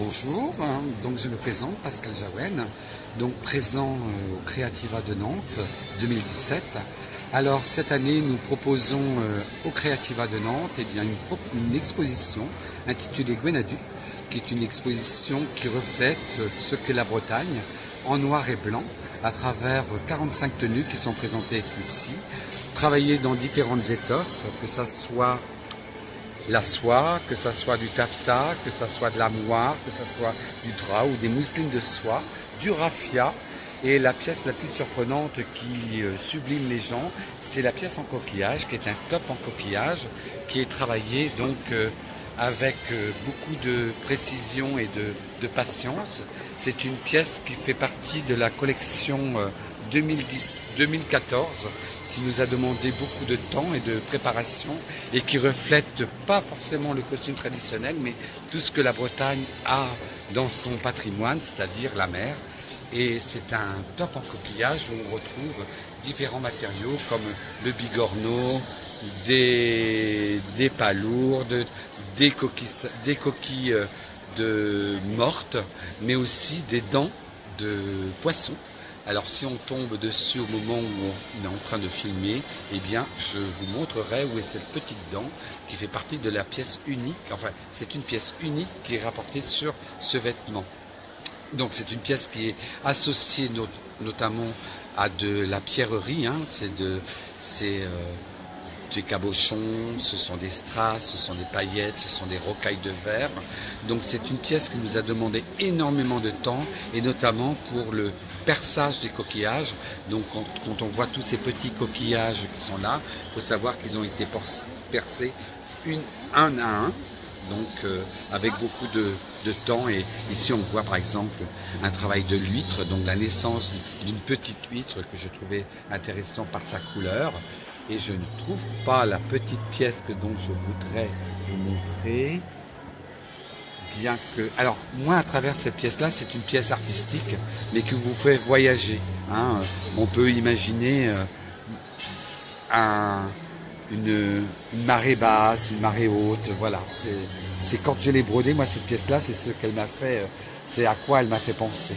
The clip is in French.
Bonjour, donc je me présente, Pascal Jaouen, donc présent au Creativa de Nantes 2017. Alors cette année nous proposons au Creativa de Nantes une exposition intitulée Gwenadu, qui est une exposition qui reflète ce qu'est la Bretagne en noir et blanc à travers 45 tenues qui sont présentées ici, travaillées dans différentes étoffes, que ça soit la soie, que ça soit du taffetas, que ça soit de la moire, que ça soit du drap ou des mousselines de soie, du raffia. Et la pièce la plus surprenante qui sublime les gens, c'est la pièce en coquillage, qui est un top en coquillage, qui est travaillé donc avec beaucoup de précision et de patience. C'est une pièce qui fait partie de la collection 2014, qui nous a demandé beaucoup de temps et de préparation et qui reflète pas forcément le costume traditionnel, mais tout ce que la Bretagne a dans son patrimoine, c'est-à-dire la mer. Et c'est un top en coquillage où on retrouve différents matériaux comme le bigorneau, des palourdes, des coquilles mortes, mais aussi des dents de poisson. Alors si on tombe dessus au moment où on est en train de filmer, eh bien je vous montrerai où est cette petite dent qui fait partie de la pièce unique. Enfin, c'est une pièce unique qui est rapportée sur ce vêtement. Donc c'est une pièce qui est associée notamment à de la pierrerie, c'est des cabochons, ce sont des strass, ce sont des paillettes, ce sont des rocailles de verre. Donc c'est une pièce qui nous a demandé énormément de temps, et notamment pour le perçage des coquillages. Donc quand on voit tous ces petits coquillages qui sont là, il faut savoir qu'ils ont été percés un à un, donc avec beaucoup de temps. Et ici on voit par exemple un travail de l'huître, donc la naissance d'une petite huître que je trouvais intéressant par sa couleur. Et je ne trouve pas la petite pièce que donc je voudrais vous montrer. Bien que, alors moi à travers cette pièce-là, c'est une pièce artistique, mais qui vous fait voyager. On peut imaginer une marée basse, une marée haute. Voilà, c'est quand je l'ai brodée, moi cette pièce-là, c'est ce qu'elle m'a fait, c'est à quoi elle m'a fait penser.